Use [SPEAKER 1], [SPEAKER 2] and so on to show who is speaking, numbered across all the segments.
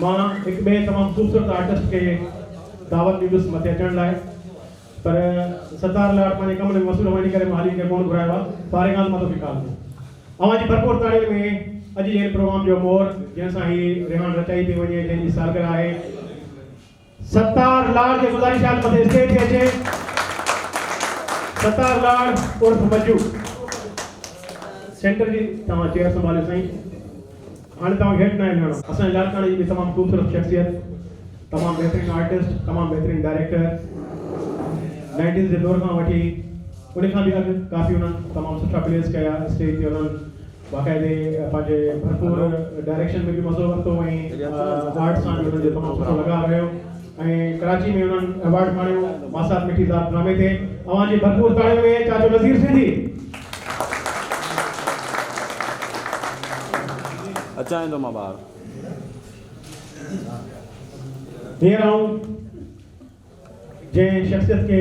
[SPEAKER 1] मां एक बे तमाम खूबसूरत आर्टिस्ट के दावत ॾींदुसि मथे अचण लाइ, पर सतार लाट पंहिंजे कम में मसूल वञी करे मालिक खे कोन घुरायो आहे। सारे ॻाल्हि मां तोखे काल अवां जी भरपूर ताड़ीअ में अॼु जे प्रोग्राम जो मोर जंहिंसां ही रिहान रचाई पई वञे, जंहिंजी सालगिरह आहे। सतार लाड के गुज़ारिश आहे मथे स्टेज ते अचे। सतार लाड उर्फ मज्जू सेंटर जी तव्हां चेयर संभालियो साईं। हाणे तव्हां हेठि न आहे असांजे लाड़काणे जी बि तमामु ख़ूबसूरत शख़्सियत, तमामु बहितरीन आर्टिस्ट, तमामु बहितरीन डायरेक्टर, 90s जे दौर खां वठी उन खां बि अॻु काफ़ी उन्हनि तमामु सुठा प्लेस कया स्टेज ते। उन्हनि बाक़ाइदे पंहिंजे भरपूर डायरेक्शन में बि मज़ो वरितो ऐं आर्ट सां बि उन्हनि जो तमामु सुठो लॻाव रहियो। ऐं कराची में उन्हनि अवार्ड खणियो मासात मिठी ज़ात ड्रामे ते। अवां जी भरपूर ताड़ियुनि में चाचो नज़ीर सिंधी।
[SPEAKER 2] अच्छा है तो मां बाहर
[SPEAKER 1] हींअर आऊं जंहिं शख़्सियत खे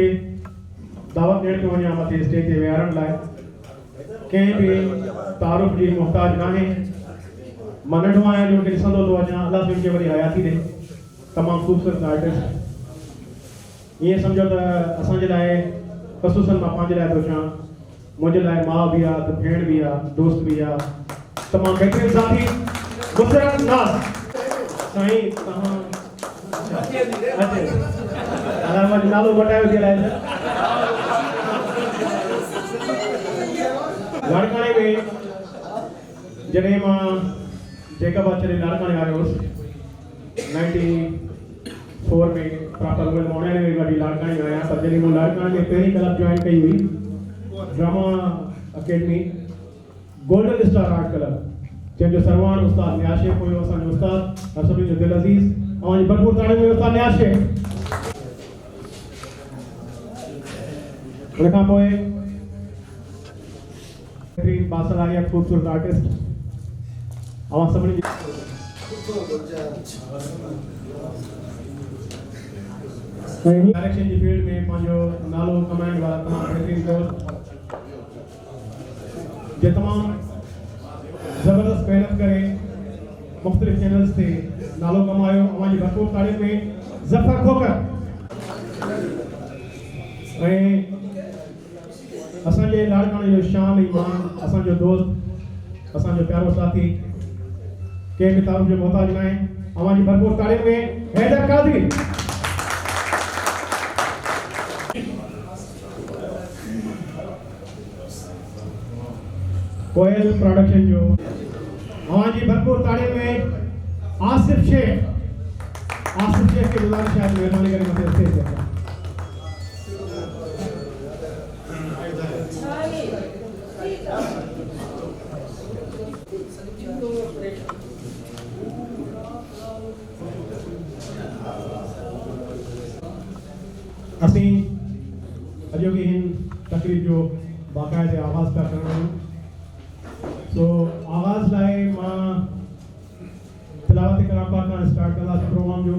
[SPEAKER 1] दावत ॾियण पियो वञा मथे स्टेज ते विहारण लाइ, कंहिं बि तारुफ़ जी मुहताज नाहे। मां नंढो आहियां जो कि ॾिसंदो थो वञा, अलाह तुंहिंजी वरी हयाती ॾे। तमामु ख़ूबसूरत आर्टिस्ट, ईअं सम्झो त असांजे लाइ ख़ुसूसन मां पंहिंजे लाइ थो चवां, मुंहिंजे लाइ माउ बि आहे, त भेण बि आहे, दोस्त बि आहे, तमामु बहितरीन साथी मुसरत नाज़। साईं तव्हां अलाह नालो वटायो जे लाइ लाड़काणे में जॾहिं मां जेकबा छॾे लाड़काणे आयो हुउसि 94 में प्रॉपर उहे 99 में वॾी लाड़काणे में आहियां। पर जॾहिं मां लाड़काणे में पहिरीं क्लब जॉइन कई हुई, drama academy golden star art club, जंहिंजो सरवान उस्ताद नियाज़ शेख हुयो, असांजो उस्ताद और सभिनी जो दिलि अज़ीज़। अवां जी भरपूर ताड़ियुनि में उस्ताद नियाज़ शेख। उन खां पोइ बहितरीन बासलाहियत ख़ूबसूरत आर्टिस्ट अवां सभिनी डायरेक्शन जी फील्ड में पंहिंजो नालो कमाइण वारा तमामु बहितरीन दोस्त, जे तमामु ज़बरदस्त महिनत करे मुख़्तलिफ़ चैनल्स ते नालो कमायो। अवां जी भरपूर ताड़ियुनि में ज़फ़र खोकर। ऐं असांजे लाड़काणे जो शान ईमान, असांजो दोस्त, असांजो प्यारो साथी, कंहिं बि तारुफ़ जो मोहताज न आहे। अवां जी भरपूर ताड़ियुनि में हैदर कादरी। कोयल प्रोडक्शन जो अवां जी भरपूर ताड़ियुनि में आसिफ शेख। आसिफ शेख के गुज़ारिश है महिरबानी करे मथे स्टेज ते अचो। असीं अॼोकी हिन तकरीब जो बाक़ाइदे आवाज़ पिया करणु आहियूं। तो आवाज़ लाइ मां तिलावत कलाम पाक खां स्टार्ट कंदासीं प्रोग्राम जो।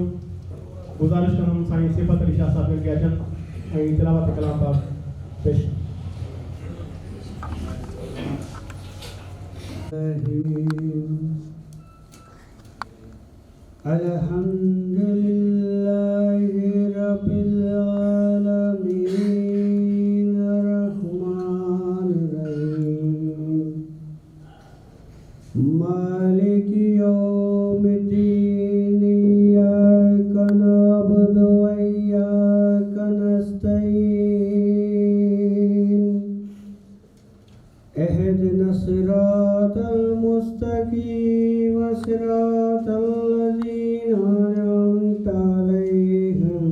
[SPEAKER 1] गुज़ारिश कंदुमि साईं सिफ़त अली शाह साहिब खे अचनि ऐं तिलावत कलाम पाक पेश।
[SPEAKER 3] अल्हम्दुलिल्लाहि रब्बिल आलमीन अर्रहमानिर रहीम मालिक यौमिद्दीन इय्याका नअबुदु व इय्याका नस्तईन इहदिनस सिरातल मुस्तकीम सिरातल लज़ीना अनअमता अलैहिम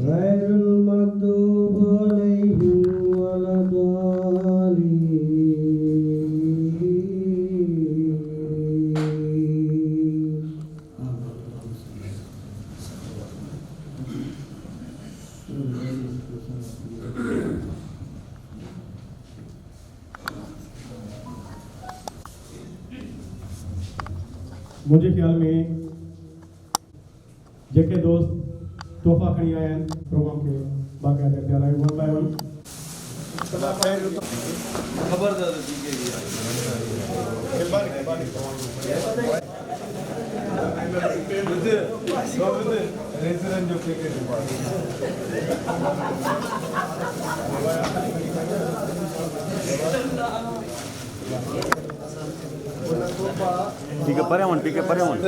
[SPEAKER 3] गैरुल मग़दूबि अलैहिम वलद्दालीन।
[SPEAKER 1] मुझे ख्याल में जेके दोस्त तोहफ़ा खणी आया आहिनि प्रोग्राम खे बाक़ाइदा ॾियारायो one by one.
[SPEAKER 2] Pique pareon, pique pareon.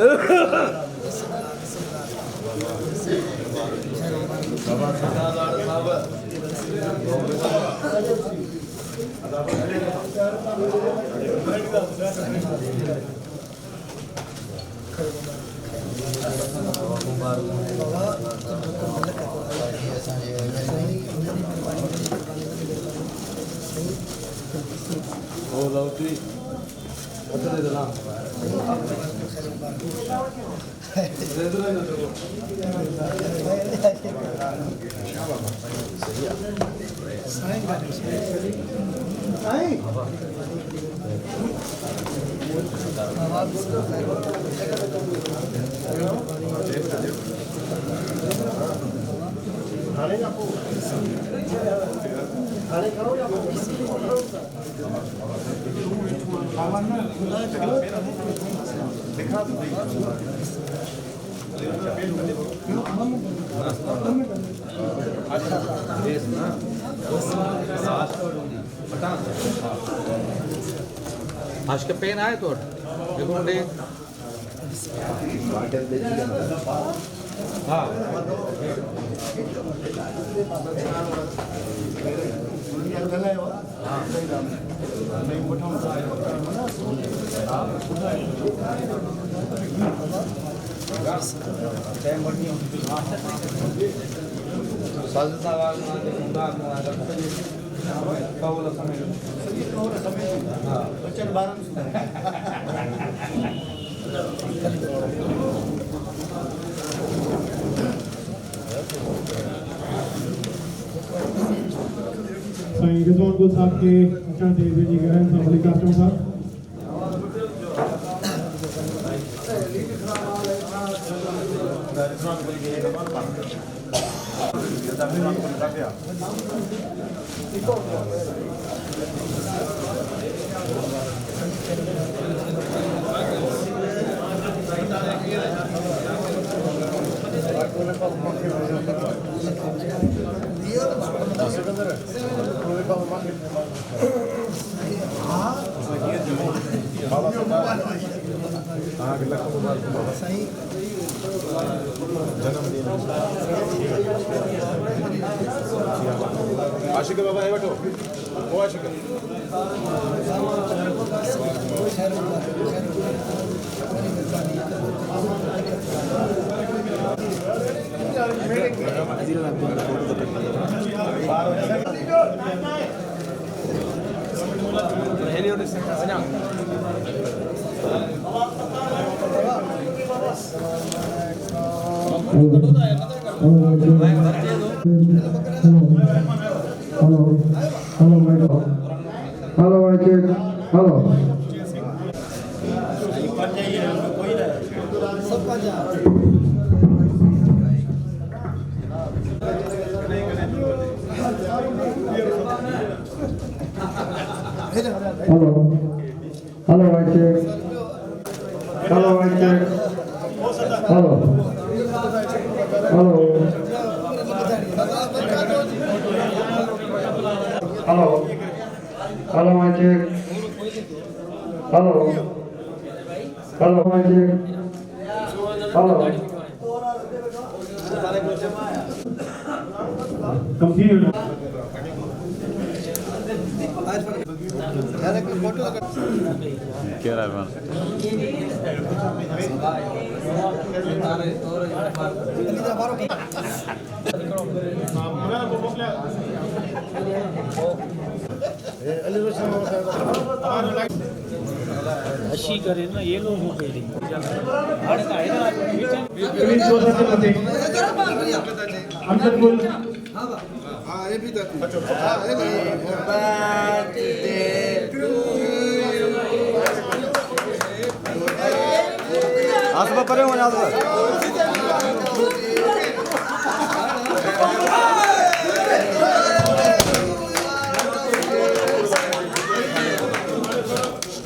[SPEAKER 4] आज के पेन आए तो देखो मुंडे हाँ
[SPEAKER 1] साईं रिजवान गुल साहब के अचण ते वेझी गहरनि सां मल्लिकार्जुन साहब
[SPEAKER 5] आशिक बाबा है बैठो वो आशिक
[SPEAKER 3] Hello, I check. Hello. Hello. Hello, I check. Hello, I check. Hello. Hello. Hello. Hello, I check. Hello. Hello, I check. Hello.
[SPEAKER 1] Continue.
[SPEAKER 2] क्या रहा है
[SPEAKER 6] अच्छी करे ना ये लोग हो गए हाणे का है ना
[SPEAKER 1] प्लीज जो सबसे पहले अमजद गुल
[SPEAKER 5] हां ये भी था
[SPEAKER 2] आसपास परे हो जाओ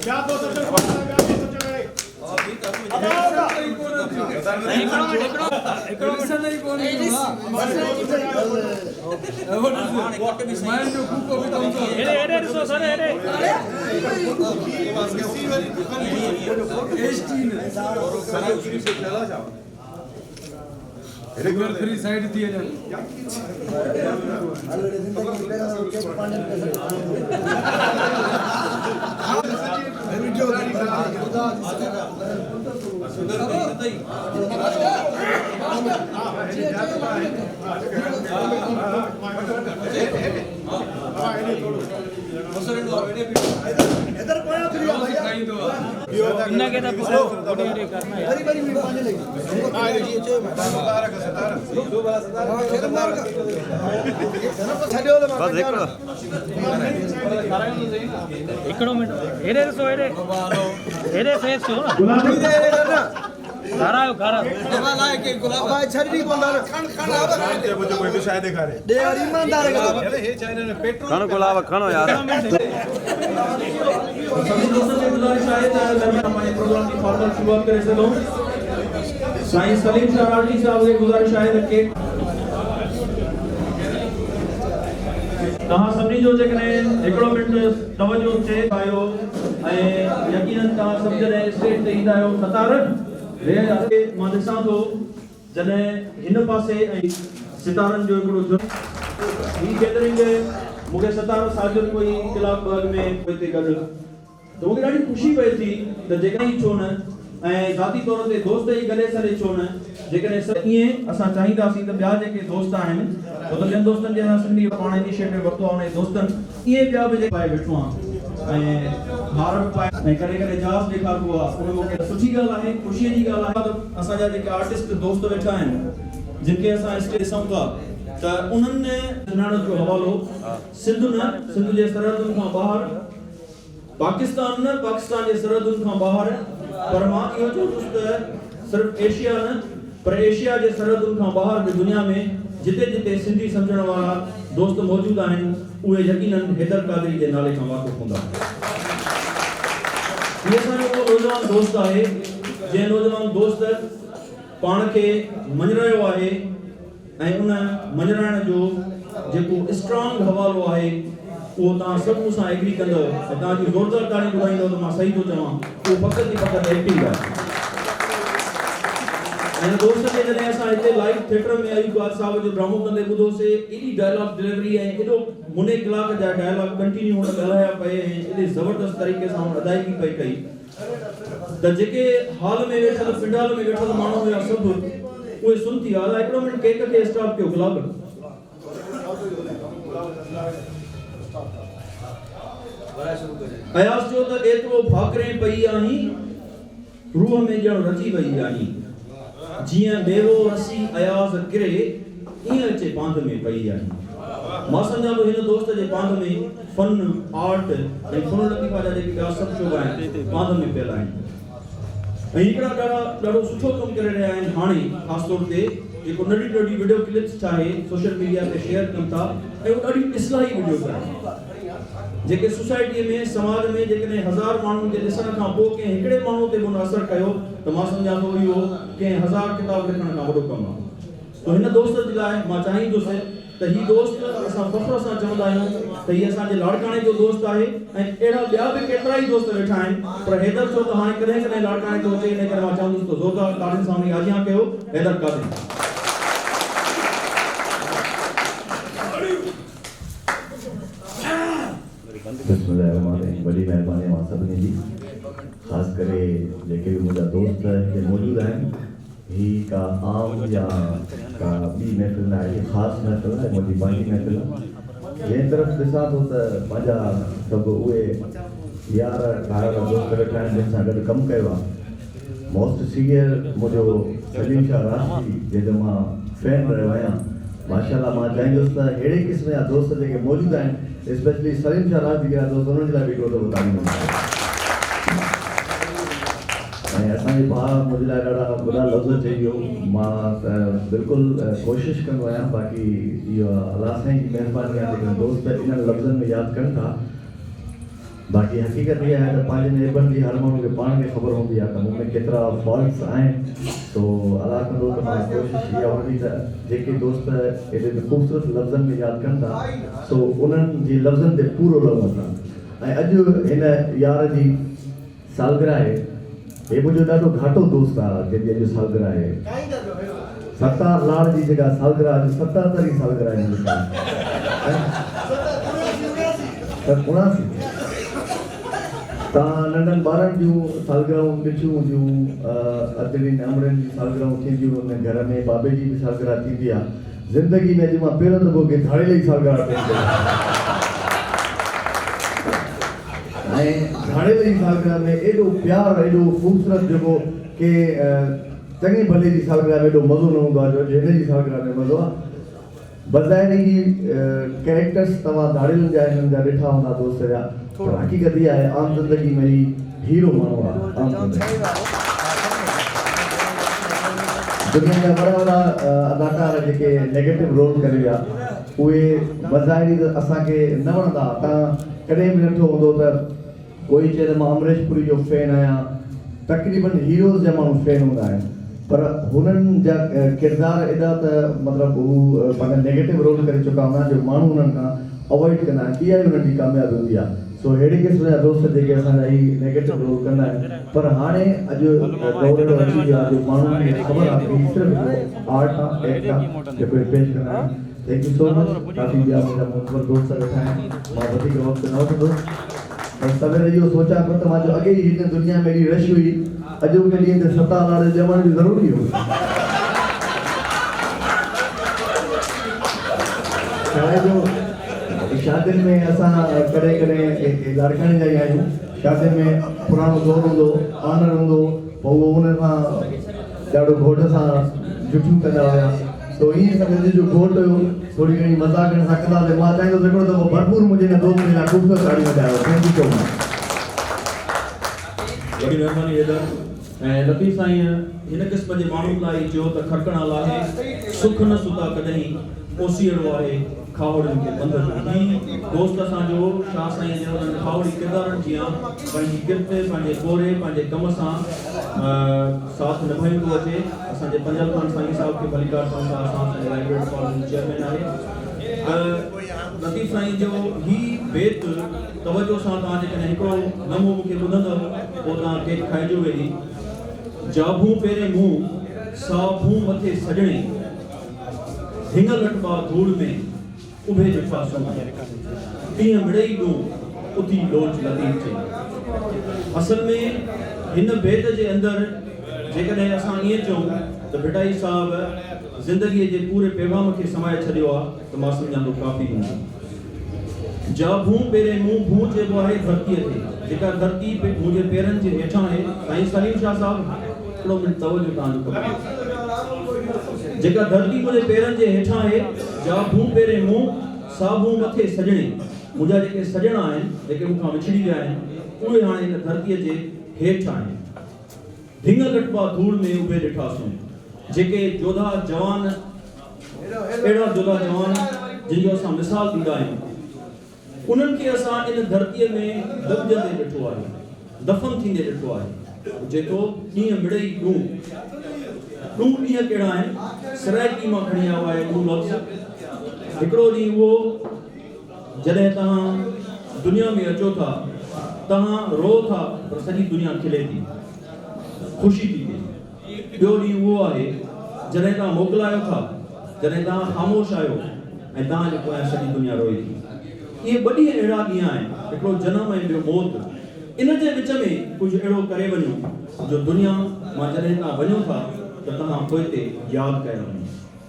[SPEAKER 1] क्या तो सबसे बड़ा क्या सबसे बड़े
[SPEAKER 6] इन्ना के करना है
[SPEAKER 2] बस हिकिड़ो
[SPEAKER 6] हिकिड़ो मिंट हेॾे ॾिसो हेॾे हेॾे फेस कयो न खारायो खारायो
[SPEAKER 2] खणो गुलाब खणो यार
[SPEAKER 1] सभी दोस्तों से गुजारिश है हमारे प्रोग्राम की फॉर्मल शुरुआत करे से लोग साईं सलीम शरारती साहब से गुजारिश है कि तहां सभी जो जेकने एकड़ो मिनट तवज्जो थे आयो ए यकीनन तहां सब जने स्टेज ते ईंदा आयो सतार रे आके मां ॾिसां थो जने हिन पासे ऐं सितारनि जो हिकिड़ो जुर्म ही गैदरिंग मूंखे सतारो साजिद कोई कलाक बाद में हिते गॾु त मूंखे ॾाढी ख़ुशी पई थी त जेकॾहिं छो न ऐं ज़ाती तौर ते दोस्त ई गॾे सॾे छो न जेकॾहिं ईअं असां चाहींदासीं त ॿिया जेके दोस्त आहिनि उहो त ॿियनि दोस्तनि जे असां सिंधी पाण इनिशिएटिव वरितो आहे उन दोस्तनि ईअं ॿिया बि पाए वेठो आहे ऐं हार बि पाए ऐं कॾहिं कॾहिं जास ॾेखारिबो आहे उन मूंखे सुठी ॻाल्हि आहे ख़ुशीअ जी ॻाल्हि आहे त असांजा जेके आर्टिस्ट दोस्त वेठा आहिनि जिनखे असां स्टेज ॾिसूं था त उन्हनि सुञाणप जो हवालो सिंध जे सरहदुनि खां ॿाहिरि पाकिस्तान जे सरहदुनि खां ॿाहिरि पर मां इहो चवंदुसि त सिर्फ़ु एशिया न पर एशिया जे सरहदुनि खां ॿाहिरि बि दुनिया में जिते जिते सिंधी सम्झण वारा दोस्त मौजूद आहिनि उहे यकीनन हैदर क़ादरी जे नाले खां वाक़ुफ़ हूंदा इहे असांजो उहो नौजवान दोस्त आहे जंहिं नौजवान दोस्त पाण खे मञरायो आहे ऐं उन मञराइण जो जेको स्ट्रॉन्ग हवालो आहे उहो तव्हां सभु मूं सां एग्री कंदव ऐं तव्हांजी ज़ोरदार ताड़ी ॿुधाईंदव त मां सही थो चवां उहो फ़क़ति ई फ़क़ति एक्टिंग आहे ऐं दोस्त खे जॾहिं असां हिते लाइव थिएटर में अयूब साहब जो ड्रामो कंदे ॿुधोसीं एॾी डायलॉग डिलीवरी ऐं एॾो मुने कलाक जा डायलॉग कंटिन्यू हुन ॻाल्हाया पए ऐं एॾे ज़बरदस्त तरीक़े सां हुन अदायगी पई कई त जेके हाल में वेठल पिंडाल में वेठल माण्हू हुआ सभु उहे सुन थी विया हिकिड़ो मिंट केक खे स्टॉप कयो गुलाब अयास जो त एतिरो फाकरे पई आहीं रूह में ॼण रची वई आहीं जीअं मेरो रसी अयास किरे ईअं अचे पांध में पई आहीं मां सम्झां थो हिन दोस्त जे पांध में फन आर्ट ऐं फन लतीफ़ा जा जेके ॿिया सभु शोभा आहिनि पांध में पियल आहिनि ऐं हिकिड़ा ॾाढो सुठो कमु करे रहिया आहिनि हाणे ख़ासि तौर ते जेको नंढी नंढी वीडियो क्लिप्स ठाहे सोशल मीडिया ते शेयर कनि था ऐं उहे ॾाढी इस्लाही वीडियोज़ आहिनि जेके सोसाइटीअ में समाज में जेकॾहिं 1000 माण्हुनि खे ॾिसण खां पोइ कंहिं हिकिड़े माण्हू ते हुन असरु कयो त मां सम्झां थो इहो कंहिं 1000 किताब लिखण खां वॾो कमु आहे त हिन दोस्त जे लाइ मां चाहींदुसि त ही दोस्त असां फ़ख़्र सां चवंदा आहियूं त हीअ असांजे लाड़काणे जो दोस्त आहे ऐं अहिड़ा ॿिया बि केतिरा ई दोस्त वेठा आहिनि पर हैदर छो त हाणे कॾहिं कॾहिं लाड़काणे थो अचे इन करे मां चवंदुसि त ज़ोरदार ताड़ियुनि सां हुनजी आजियां कयो हैदर क़ादरी
[SPEAKER 7] बिस्मिल्लाहिर्रहमानिर्रहीम वॾी महिरबानी मां सभिनी जी ख़ासि करे जेके बि मुंहिंजा दोस्त हिते मौजूदु आहिनि ही का आम या का ॿी महफ़िल न आहे ख़ासि महफ़िल आहे मुंहिंजी पंहिंजी महफ़िल आहे जंहिं तरफ़ ॾिसां थो त पंहिंजा सभु उहे यार ॿाहिरि दोस्त वेठा आहिनि जिन सां गॾु कमु कयो आहे मोस्ट सीनियर मुंहिंजो सलीम शाह राशि जंहिंजो मां फैन रहियो आहियां माशाल्लाह मां चाहींदुसि त अहिड़े क़िस्म जा दोस्त जेके मौजूदु आहिनि स्पेशली सलीम शाह राशि जहिड़ा दोस्त उन्हनि जे लाइ बि हिकिड़ो दफ़ो तालीम ऐं असांजे भाउ मुंहिंजे लाइ ॾाढा वॾा लफ़्ज़ चई वियो मां त बिल्कुलु कोशिशि कंदो आहियां बाक़ी इहो अलाह साईं जी महिरबानी आहे जेके दोस्त इन्हनि लफ़्ज़नि में यादि कनि था बाक़ी हक़ीक़त इहा आहे त पंहिंजे नेबरनि जी हर माण्हू खे पाण खे ख़बर हूंदी आहे त मूं में केतिरा फॉल्ट्स आहिनि त सो अला कंदो त मां कोशिशि इहा हूंदी त जेके दोस्त एॾे ख़ूबसूरत लफ़्ज़नि में यादि कनि था सो उन्हनि जी लफ़्ज़नि ते पूरो लफ़्ज़ आहे ऐं अॼु हिन यार जी सालगिरह आहे हे मुंहिंजो ॾाढो घाटो दोस्त आहे जंहिंजी अॼु सालगिरह आहे सत्तार लाड़ जी जेका सालगिरह अॼु 77 सालगिरह आहे मुंहिंजी तव्हां नंढनि ॿारनि जूं सालगिरहूं ॾिठियूं हुयूं अदड़ियुनि अमरनि जी सालगिरहूं थींदियूं हुन घर में बाबे जी बि सालगिरह थींदी आहे ज़िंदगी में अॼु मां पहिरियों दफ़ो गिधाड़े जी सालगिरह थींदी ऐं झाड़े जी सालगिरह में एॾो प्यारु एॾो ख़ूबसूरत जेको के चङे भले जी सालगिरह में एॾो मज़ो न हूंदो आहे जो हिन जी सालगिरह में मज़ो आहे बज़ाहिर जी कैरेक्टर्स तव्हां धाड़ियुनि जा हिननि जा ॾिठा हूंदा दोस्त जा पर हक़ीक़त इहा आहे आम ज़िंदगी में ही हीरो माण्हू आहे आम ज़िंदगी दुनिया जा वॾा वॾा अदाकार जेके नेगेटिव रोल करे विया उहे बज़ाहिर त असांखे न वणंदा तव्हां कॾहिं बि ॾिठो हूंदो त कोई चए त मां अमरीश पुरी जो फैन आहियां तक़रीबन हीरोज़ जा माण्हू फैन हूंदा आहिनि पर हुननि जा किरदार एॾा त मतिलबु हू पंहिंजा नेगेटिव रोल करे चुका हूंदा आहिनि जो माण्हू हुननि खां अवॉइड कंदा आहिनि इहा ई हुननि जी कामयाबी हूंदी आहे सो अहिड़े क़िस्म जा दोस्त जेके असांजा ही नेगेटिव रोल कंदा आहिनि पर हाणे अॼु दौर एॾो अची वियो आहे जो माण्हुनि खे ख़बर आहे कि सिर्फ़ु आर्ट आहे एक्ट आहे जेको पेश कंदा आहिनि थैंक यू सो मच काफ़ी ॿिया मुंहिंजा मुंहिंजा दोस्त वेठा आहिनि मां वधीक वक़्तु न वठंदुसि ऐं सवेर इहो सोचां पियो त मां जो अॻे ई हिन दुनिया में एॾी रश हुई अॼोके ॾींहं ते सत्ता लाड़ ॼमण बि ज़रूरी हो छाहे जो शादियुनि में असां कॾहिं कॾहिं लाड़काणे जा ई आहियूं शादियुनि में पुराणो दौर हूंदो आनर हूंदो पोइ उहो हुन खां ॾाढो घोट सां जुठियूं कंदा हुया तो ईअं सम्झि जो घोट हुयो थोरी घणी मज़ाक हिन सां कंदासीं मां चाहींदुसि हिकिड़ो दफ़ो भरपूर मुंहिंजे हिन दोस्त लाइ ख़ूबसूरत ताड़ी वॼायो थैंक यू सो मच
[SPEAKER 8] वॾी महिरबानी हेॾा ऐं लतीफ़ साईं हिन क़िस्म जे माण्हुनि लाइ चयो त खड़कण आहे सुख न सुता कॾहिं ओसीअड़ो आहे खावड़ियुनि खे बंदि ही दोस्त असांजो शाह साईं जे हुननि खावड़ी किरदारनि जीअं पंहिंजी किरत पंहिंजे गोरे पंहिंजे कम सां साथ निभाईंदो अचे असांजे पंजल खान साईं साहिब खे भलीकार सां असांजे लाइब्रेरी डिपार्टमेंट चेयरमैन आहे लतीफ़ साईं जो ही बेत तवजो सां तव्हां जेकॾहिं हिकिड़ो नमो मूंखे ॿुधंदव पोइ तव्हां केक खाइजो वेही जाभूं पेरे मुंहुं साभूं मथे सजणे हिंग लटबा धूड़ में उभे ॾिठा सुना तीअं मिड़ई ॾूं उथी लोच लतीफ़ चई असल में हिन बेत जे अंदरि जेकॾहिं असां ईअं चऊं त भिटाई साहब ज़िंदगीअ जे पूरे पैगाम खे समाए छॾियो आहे त मां सम्झां थो काफ़ी हूंदो जाभूं पेरे मुंहुं भूं चइबो आहे धरतीअ खे जेका धरती मुंहिंजे पेरनि जे हेठां आहे साईं सलीम शाह साहब हिकिड़ो मिंट तवजो तव्हांजो जेका धरती मुंहिंजे पेरनि जे हेठां आहे जाभूं पेरे मुंहुं साभूं मथे सजणे मुंहिंजा जेके सजणा आहिनि जेके मूंखां विछड़ी विया आहिनि उहे हाणे हिन धरतीअ जे हेठि आहिनि ढिंग लटबा धूड़ में उभे ॾिठासूं जेके जोधा जवान अहिड़ा जोधा जवान जिन जो असां मिसाल ॾींदा आहियूं उन्हनि खे असां इन धरतीअ में दॿजंदे ॾिठो आहे दफ़न थींदे ॾिठो आहे जेको कीअं मिड़ई ॾूं ॾींहं कहिड़ा आहिनि सराइकी मां खणी आयो आहे ॾूं लफ़्ज़ हिकिड़ो ॾींहुं उहो जॾहिं तव्हां दुनिया में अचो था तव्हां रो था पर सॼी दुनिया खिले थी ख़ुशी थी थिए ॿियो ॾींहुं उहो आहे जॾहिं तव्हां मोकिलायो था जॾहिं तव्हां ख़ामोश आहियो ऐं तव्हांजे पोयां सॼी दुनिया रोए थी इहे ॿ ॾींहं अहिड़ा ॾींहं आहिनि हिकिड़ो जनम ऐं ॿियो मौत इन जे विच में कुझु अहिड़ो करे वञो जो दुनिया मां जॾहिं तव्हां वञो था त तव्हां पोइ ते यादि कयो वञो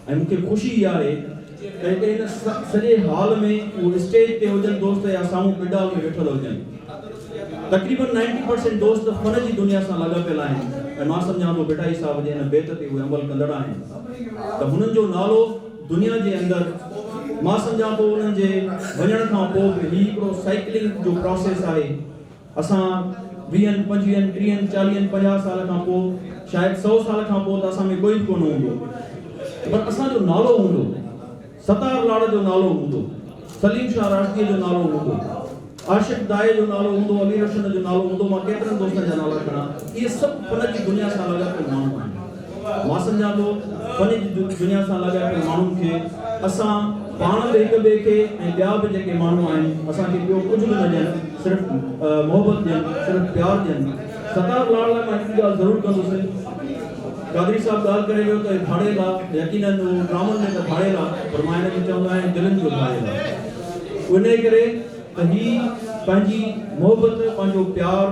[SPEAKER 8] ऐं मूंखे ख़ुशी इहा आहे त हिते हिन सॼे हाल में उहे स्टेज ते हुजनि दोस्त या साम्हूं पिडाल में वेठल हुजनि तक़रीबन 90% दोस्त फन जी दुनिया सां लॻा पियल आहिनि ऐं मां सम्झां थो भिटाई साहिब जे हिन बेत ते उहे अमल कंदड़ आहिनि त हुननि जो नालो दुनिया जे अंदरि मां सम्झां थो उन्हनि जे वञण खां पोइ बि हीउ हिकिड़ो साइकिलिंग जो प्रोसेस आहे असां 20, 25, 30, 40, 50 साल खां पोइ शायदि 100 साल खां पोइ त असां में कोई बि कोन हूंदो पर असांजो नालो हूंदो सतार लाड़ जो नालो हूंदो सलीम शाह राष्ट्रीय जो नालो हूंदो आशिक दाए जो नालो हूंदो अली रोशन जो नालो हूंदो मां केतिरनि दोस्तनि जा नाला खणा इहे सभु फन जी दुनिया सां लॻा पियल माण्हू आहिनि मां सम्झां थो फन जी दुनिया सां लॻा पियल माण्हुनि खे असां पाण ते हिक ॿिए खे ऐं ॿिया बि जेके माण्हू आहिनि असांखे ॿियो कुझु बि न ॾियनि, सिर्फ़ु मोहबत ॾियनि, सिर्फ़ु प्यार ॾियनि। सतार लाल लाइ मां हिकु ॻाल्हि ज़रूरु कंदुसि। कादरी साहब ॻाल्हि करे वियो त भाड़ेल आहे, यकीनन उहो ड्रामनि में त भाड़ेल आहे, पर मां हिनखे चवंदो आहियां दिलनि जो भाड़ेल आहे। उन करे त हीअ पंहिंजी मोहबत, पंहिंजो प्यार,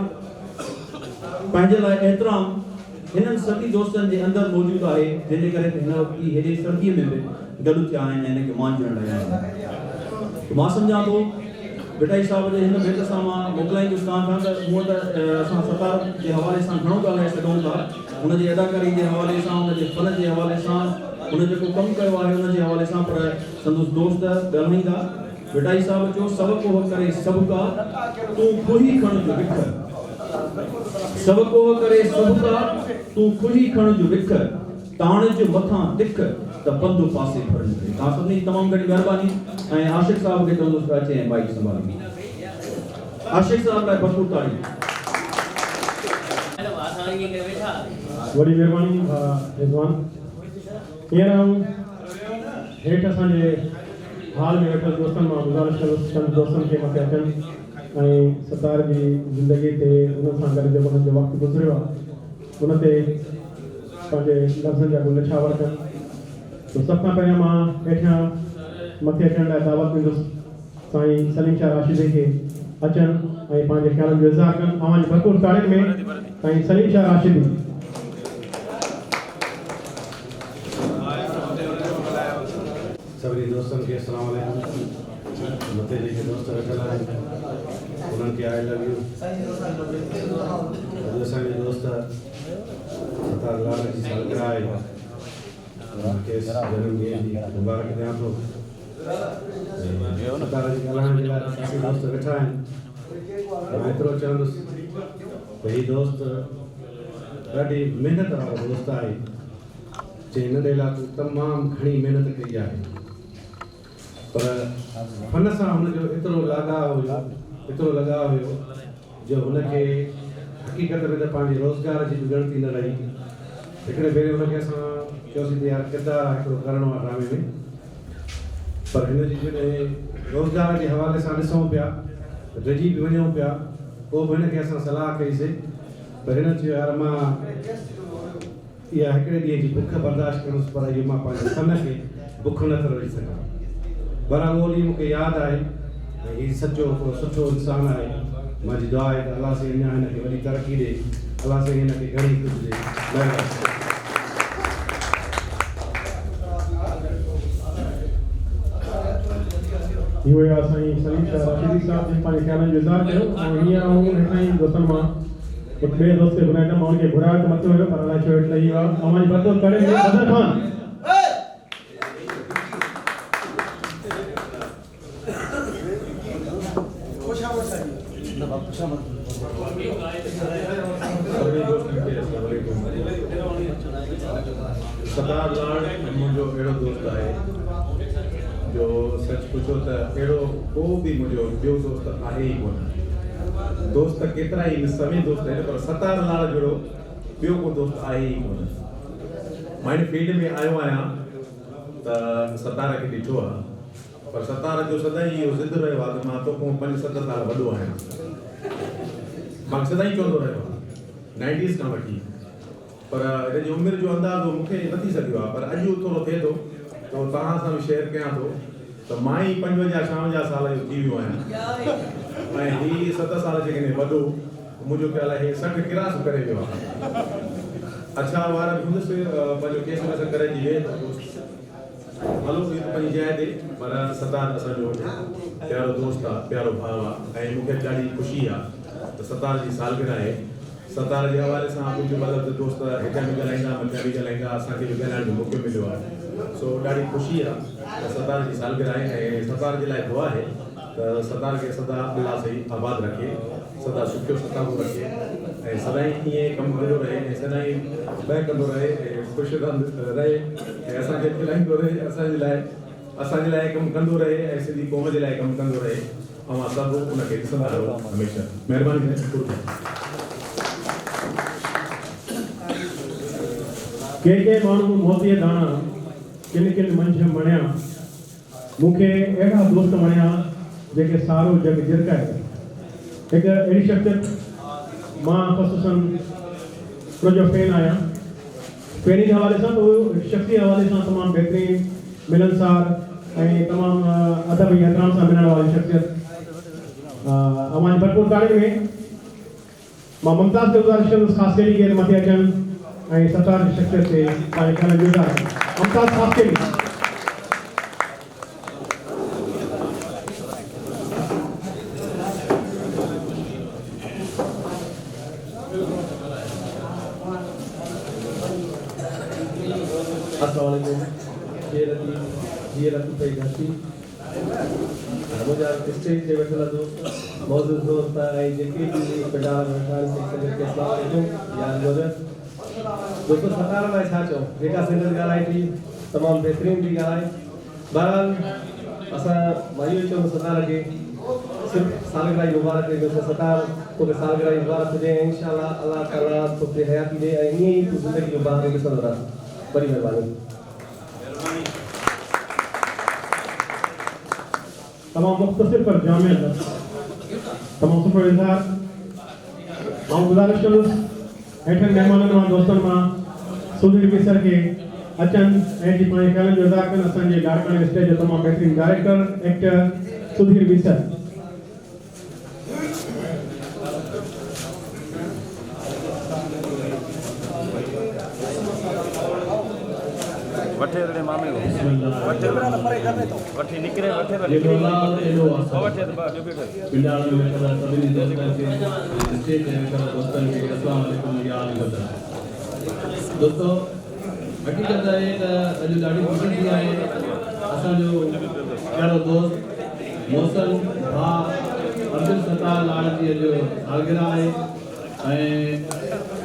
[SPEAKER 8] पंहिंजे लाइ एतिराम हिननि सभी दोस्तनि जे अंदरि मौजूदु आहे, जंहिंजे करे हिन वक़्तु हेॾे सर्दीअ में बि गॾु थिया आहिनि ऐं हिनखे मान ॾियण लाइ आया आहिनि। मां सम्झां थो बिटाई साहब जे हिन भेट सां मां मोकिलाईंदुसि तव्हां खां त हूअं त असां सतार जे हवाले सां घणो ॻाल्हाए सघूं था, हुनजी अदाकारी जे हवाले सां, हुनजे फन जे हवाले सां, हुन जेको कमु कयो आहे हुनजे हवाले सां, पर संदुसि दोस्त ॻाल्हाईंदा। बिटाई साहब चयो सब कोह करे सब का तूं खुही खण जो विख, सब कोह करे सब का तूं खुही खण जो विख, ताण जो मथां तिख त पंधु पासे फरन। तव्हां सभिनी तमामु घणी महिरबानी ऐं आशिक़ साहब खे चवंदुसि अचे ऐं बाइक संभाली। आशिक़ साहब लाइ भरपूर ताड़ी।
[SPEAKER 1] वॾी महिरबानी रिज़वान। हींअर हेठि असांजे हाल में वेठल दोस्तनि मां गुज़ारिश कंदुसि चंद दोस्तनि खे मथे अचनि ऐं सतार जी ज़िंदगी ते उन्हनि सां गॾु जेको हुननि जो वक़्तु गुज़रियो आहे उन ते पंहिंजे लफ़्ज़नि जा गुल छावर कनि। तो सभ खां पहिरियों मां हेठियां मथे अचण लाइ दावत ॾींदुसि साईं सलीम शाह राशिदी खे अचनि ऐं पंहिंजे ख़्यालनि जो इज़हार कनि। तव्हांजी भरपूर तारीफ़ में साईं सलीम शाह राशिदी।
[SPEAKER 5] सभी दोस्तों के अस्सलाम वालेकुम। मथे जेके दोस्त वेठल आहिनि उन्हनि खे आई लव यू। अॼु असांजे दोस्त सतार लाल जी सालगिरह आहे, उनखे जनम ॾींहं जी मुबारक ॾियां थो। सतार जी ॻाल्हाइण जे लाइ काफ़ी दोस्त वेठा आहिनि। मां एतिरो चवंदुसि त हीउ दोस्त ॾाढी महिनत वारो दोस्त आहे, जंहिं हिन ॾे लाइ तमामु घणी महिनत कई आहे, पर फन सां हुनजो एतिरो लगाव हुयो जो हुनखे हक़ीक़त में त पंहिंजे रोज़गार जी बि ॻणती न रही। हिकिड़े भेरे हुनखे असां चयोसीं त यार किरदारु हिकिड़ो करिणो आहे ड्रामे में, पर हिनजी जॾहिं रोज़गार जे हवाले सां ॾिसूं पिया रहिजी बि वञूं पिया, पोइ बि हिनखे असां सलाह कईसीं, पर हिन चयो यार मां इहा हिकिड़े ॾींहं जी बुख बर्दाश्त कंदुसि, पर इहो मां पंहिंजे फन खे बुख नथो रही सघां। बराबरि उहो ॾींहुं मूंखे यादि आहे ऐं हीउ सचो हिकिड़ो सुठो इंसानु आहे। मुंहिंजी दुआ आहे त अलाह साईं अञा हिनखे वॾी तरक़ी ॾे, अलाह साईं हिनखे घणी कुझु ॾे।
[SPEAKER 1] इहो आहे साईं सलीम शाह राशिदी साहब जिन पंहिंजे ख़्यालनि जो इज़हार कयो। ऐं हींअर आऊं हेठां ई दोस्तनि मां हिकु ॿिए दोस्त खे घुराईंदुमि, मां हुनखे घुरायो त मथे हुयो, पर अलाए छो हेठि लही वियो आहे। तव्हांजी भरपूर करे बदर ख़ान।
[SPEAKER 5] सतार लाल मुंहिंजो अहिड़ो दोस्त आहे जो सच पुछो त अहिड़ो को बि मुंहिंजो ॿियो दोस्त आहे ई कोन। दोस्त केतिरा ई सभी दोस्त आहिनि, पर सतार लाल जहिड़ो ॿियो को दोस्त आहे ई कोन। मां हिन फील्ड में आयो आहियां त सतार खे ॾिठो आहे, पर सतार जो सदाईं इहो ज़िद रहियो आहे त मां तोखां 5-7 साल वॾो आहियां। मां सदाईं चवंदो रहियो आहे 90s खां वठी, पर हिनजी उमिरि जो अंदाज़ो मूंखे नथी सघियो आहे, पर अॼु थोरो थिए थो त तव्हां सां बि शेयर कयां थो त मां ई 55 साल जो थी वियो आहियां ऐं हीउ 7 साल जेकॾहिं वॾो मुंहिंजो ख़्यालु आहे 60 क्रास करे वियो आहे। अच्छा वार बि हूंदुसि, पंहिंजो केस वेस करे जी वेह हलो पंहिंजी जाइ ते, पर सतार असांजो प्यारो दोस्त आहे, प्यारो भाउ आहे ऐं मूंखे ॾाढी ख़ुशी आहे त सतार जी सालगिरह आहे। सतार जे हवाले सां कुझु मतिलबु दोस्त हिते बि ॻाल्हाईंदा, मथे बि ॻाल्हाईंदा, असांखे बि ॻाल्हाइण जो मौक़ो मिलियो आहे। सो ॾाढी ख़ुशी आहे त सतार जी सालगिरह आहे ऐं सतार जे लाइ दुआ आहे त सतार खे सदा अलाह साईं आबाद रखे, सदा सुठो सताबो रखे ऐं सदाईं ईअं कमु कंदो रहे ऐं सदाईं ॿ कंदो रहे ऐं ख़ुशि रहे ऐं असांखे खिलाईंदो रहे, असांजे लाइ कमु कंदो रहे ऐं सिंधी क़ौम जे लाइ कमु कंदो रहे। ऐं मां सभु उनखे ॾिसंदा रहो हमेशह। महिरबानी करे शुरू कयो।
[SPEAKER 1] के माण्हू मोतीअ दाणा किन किन मंझि मणिया मूंखे अहिड़ा दोस्त वणिया जेके सारो जग जिरकाए। हिकु अहिड़ी शख़्सियत मां ख़ुसूसन जो फैन आहियां। पहिरीं हवाले सां तो शख़्सी हवाले सां तमामु बहितरीन मिलनसार ऐं तमामु अदब ऐं एहतराम सां मिलण वारी शख़्सियत अवांजी भरपूर तारीफ़ में मां मुमताज़ खे गुज़ारिश कंदुसि ख़ासि करे केरु मथे अचनि ऐं सतार जी शख़्सियत ते पंहिंजे ख़्याल गुज़ारनि। मुमताज़ ख़ासि करे
[SPEAKER 9] अस्सलामुअलैकुम ये रखी पे घटी मुझे स्टेज पे बैठल दोस्त मौजूद दोस्त आई जेके भी पेडार बैठा से सके के अस्सलाम वालेकुम यार दोस्तों सरकार में छा चो जेका सिंगर गालाई थी तमाम बेहतरीन भी गालाई। बहरहाल असा मायूं चो सरकार के सिर्फ सालगिरह मुबारक है दोस्तों सरकार को सालगिरह मुबारक दे इंशाल्लाह अल्लाह ताला तो के हयाती दे ऐं ईअं ई तू जिंदगी जो बाहर के सदा बड़ी मेहरबानी।
[SPEAKER 1] तमाम मुख्तसर पर जामिया तमाम सुपर इज़हार मां गुज़ारिश कंदुसि हेठनि महिमाननि मां दोस्तनि मां सुधीर मिसर के अचनि ऐं जी पंहिंजे ख़्यालनि जो इज़हार कनि। असांजे लाड़काणे स्टेज जो तमामु बहितरीन डायरेक्टर एक्टर सुधीर मिसर।
[SPEAKER 2] वठे रे मामे को वठे वठी निकरे वठे
[SPEAKER 8] ये बोला ये लो
[SPEAKER 2] वठे तो बा जो बैठे
[SPEAKER 8] पिंडाल में करा सभी दोस्तों के स्टेज पे करा दोस्तों के अस्सलाम वालेकुम या अली बता दोस्तों हकीकत है अजो दाढ़ी खुशी थी है असा जो प्यारो दोस्त मौसम भा अब्दुल सत्तार लाल जी जो सालगिरह है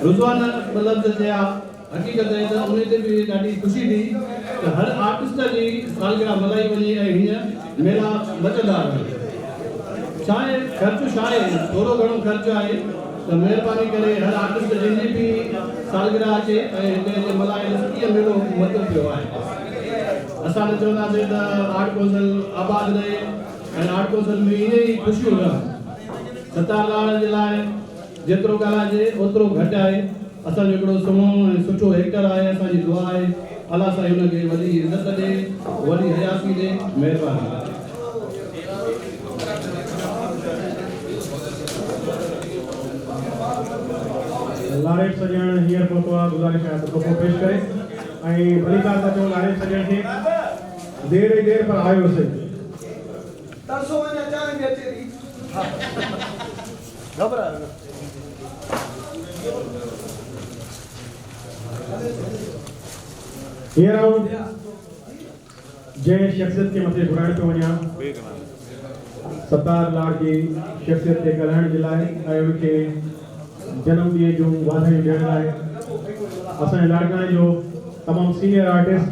[SPEAKER 8] रुजवान मतलब से हकीकत है तो उन्हें ते भी ॾाढी खुशी थी तो हर आर्टिस्ट जी सालगिरह मल्हाई वञे ऐं हीअं मेला मज़ेदार छा आहे ख़र्चु छा आहे थोरो घणो ख़र्चु आहे तो महिरबानी करे हर आर्टिस्ट जंहिंजी बि सालगिरह अचे ऐं हिते जे मल्हाइण कीअं मेलो मतिलबु पियो आहे। असां न चवंदासीं त आर्ट कौंसल आबाद रहे ऐं आर्ट कौंसल में ईअं ई ख़ुशियूं रहनि। सत्तार लाल जे लाइ जेतिरो ॻाल्हाइजे ओतिरो घटि आहे। असांजो हिकिड़ो समूह सुठो एक्टर आहे असांजी दुआ आहे अल्लाह साईं हुनखे वॾी इज़त ॾे वॾी हयाती ॾे महिरबानी।
[SPEAKER 1] लारेट सजण हींअर पहुतो आहे गुज़ारिश आहे त को पेश करे ऐं भली ॻाल्हि था चओ लारेट सजण खे देर ई देर पर आयो से
[SPEAKER 10] तरसो वञा चांहि बि अचे थी घबरायो
[SPEAKER 1] हींअर आऊं जंहिं शख़्सियत खे मथे घुराइण पियो वञा सत्तार लाड़ जी शख़्सियत ते ॻाल्हाइण जे लाइ ऐं उनखे जनम ॾींहं जूं वाधायूं ॾियण लाइ असांजे लाड़काणे जो तमामु सीनियर आर्टिस्ट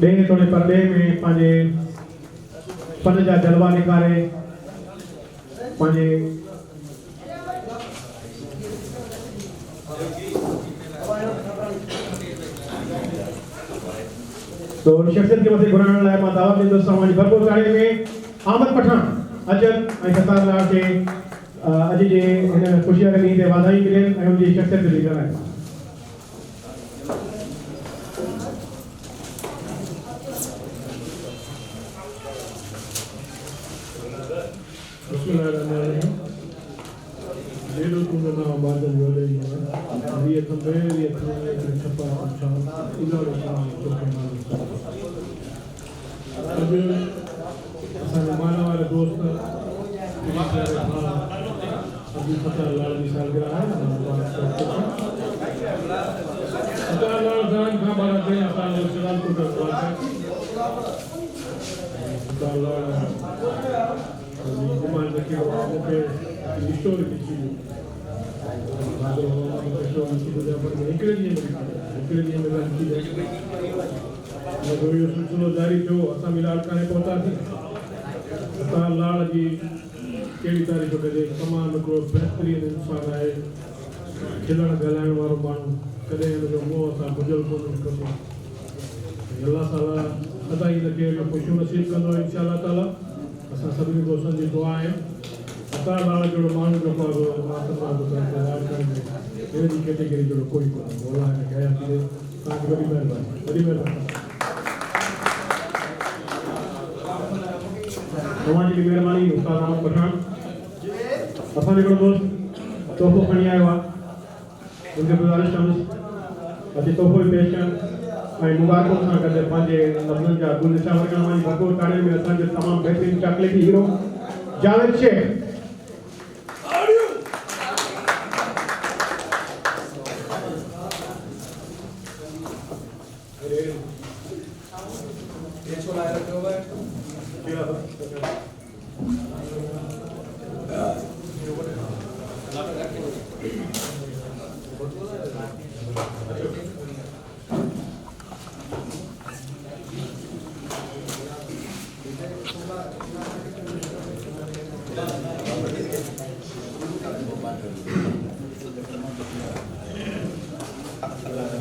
[SPEAKER 1] ॾे थोरे परॾे में पंहिंजे फन जा जलवा ॾेखारे पंहिंजे तो शख्सियत के मथे घुराइण लाइ मां दावत ॾींदुसि तव्हांजी भरपूर तारीफ़ में आमद पठान अचनि ऐं सत्तार लाल खे अॼु जे हिन ख़ुशीअ वारे ॾींहं ते वाधायूं मिलनि ऐं उनजी शख्सियत ते ॻाल्हाइनि। असांजे माला वारे दोस्त अब्दुल सत्तार लाल जी सालगिरह आहे सत्तार लाल साईं खां पाण ते असांजो सिराजपुर जो सत्तार लाल डिमांड रखी मूंखे स्टोर लिखी हिकिड़े ॾींहं में लिखी इहो सिलसिलो जारी थियो। असां बि लाड़काणे पहुतासीं। सत्तार लाल जी कहिड़ी तारीफ़ कजे तमामु हिकिड़ो बहितरीनु इंसानु आहे खिलण ॻाल्हाइण वारो माण्हू
[SPEAKER 9] कॾहिं हुनजो मोह असां भुलियल कोन कंदो अल्लाह ताला सदा ई हिनखे ख़ुशियूं नसीब कंदो इंशाअल्लाह ताला असां सभिनी दोस्तनि जी दुआ आहे सतार लाल जहिड़ो माण्हू जेको आहे मां अहिड़ी कैटेगरी जहिड़ो कोई कोन्हे अल्लाह हिनखे हयात ॾे तव्हांजी वॾी महिरबानी
[SPEAKER 1] तव्हांजी बि महिरबानी उस्ताद अहमद पठान असांजो हिकिड़ो दोस्त तोहफ़ो खणी आयो आहे उनखे गुज़ारिश कंदुसि अची तोहफ़ो बि पेश कनि ऐं मुबारकुनि सां गॾु पंहिंजे लफ़्ज़नि जा गुलदस्ता वरगण वारी भरपूर ताड़ियुनि में असांजो तमामु बहितरीनु चॉकलेटी हीरो जावेद शेख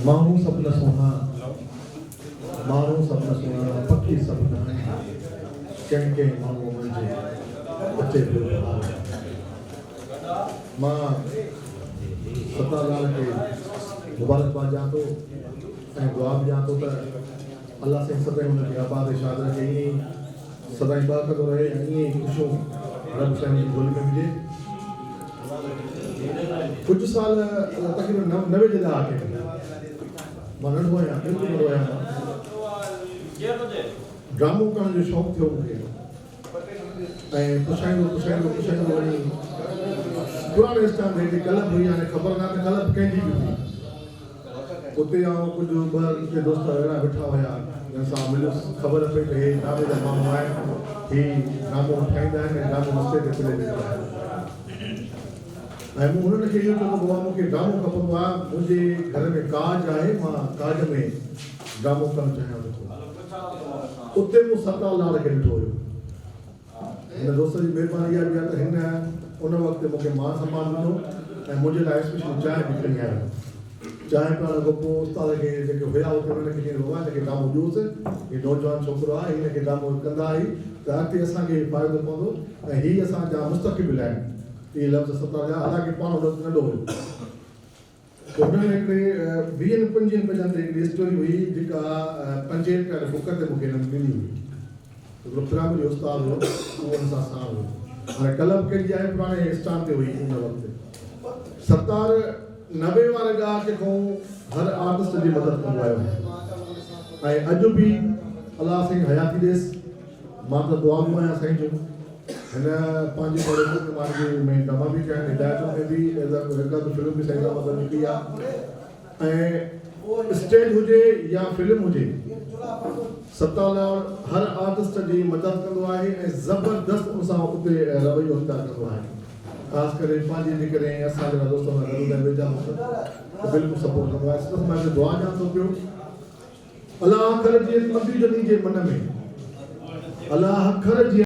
[SPEAKER 9] माण्हू सपना सुहा माण्हू सपना सुहा पखी सपना कंहिं कंहिं माण्हू मुंहिंजे अचे पियो मां सतालाल खे मुबारकबाद ॾियां थो ऐं दुआ बि ॾियां थो त अलाह साईं सदाईं हुनखे आबाद शाद खे ईअं ई सदाईं ॿ कंदो रहे ऐं ईअं ई ख़ुशियूं रब साईं जी झोली में विझे कुझु साल तक़रीबन 90 जे ॾहाके में मां नंढो आहियां बिल्कुलु नंढो आहियां ड्रामो करण जो शौक़ु थियो मूंखे ऐं पुछाईंदो वञी पुराणे स्टाइल में ग़लति हुई हाणे ख़बर न त ग़लति कंहिंजी बि हुई उते आउं कुझु ॿ टे दोस्त अहिड़ा वेठा हुया जंहिं सां मिलियुसि ख़बर पई त हे ड्रामे जा माण्हू आहिनि ही ड्रामो ठाहींदा आहिनि ऐं ड्रामो रस्ते ते फिरे वेंदा आहिनि ऐं मूं हुननि खे इहो चवंदो हुआ मूंखे ड्रामो खपंदो आहे मुंहिंजे घर में काज आहे मां काज में ड्रामो करणु चाहियां थो उते मूं सतालाल खे ॾिठो हुयो हिन दोस्त जी महिरबानी इहा बि आहे त हिन उन वक़्तु मूंखे मान सम्मान ॾिनो ऐं मुंहिंजे लाइ स्पेशल चांहि बि खणी आयो चांहि पीअण खां पोइ उस्ताद खे जेके हुया उते हुननि खे चवंदो आहे हिनखे ड्रामो ॾियोसि हीउ नौजवान छोकिरो आहे हिनखे ड्रामो कंदा ई त अॻिते असांखे फ़ाइदो पवंदो ऐं हीअ असांजा मुस्तक़बिल आहिनि ये लफ्ज़ सतार जा हालांकि पाण वक़्तु नंढो हुयो त हुन हिकिड़े 20-25 पंजनि ते हिकिड़ी स्टोरी हुई जेका 5 रुपया बुक ते मूंखे मिली हुई हिकिड़ो प्राइमरी उस्ताद हुयो उहो हुन सां साण हुयो हाणे कलम कहिड़ी आहे पुराणे स्थान ते हुई उन वक़्तु सतार 90 वारे ॾहाके खां हर आर्टिस्ट जी मदद कंदो आयो ऐं अॼु बि अलाह साईं हयाती ॾेसि मां त दुआ में आहियां साईं जो हिन पंहिंजी पढ़ाई में ड्रामा बि कया आहिनि हिदायतुनि में बि हिकु फिल्म बि सही मदद निकिती आहे ऐं स्टेज हुजे या फिल्म हुजे सतालाल हर आर्टिस्ट जी मदद कंदो आहे ऐं ज़बरदस्त उन सां उते रवैयो अख़्तियार कंदो आहे ख़ासि करे पंहिंजे जेकॾहिं असां जहिड़ा दोस्त सां वेझा त बिल्कुलु सपोर्ट कंदो आहे सिर्फ़ु मां दुआ ॾियां थो पियो अलाह अखर जी मसीह जे मन में अलाह अखर जी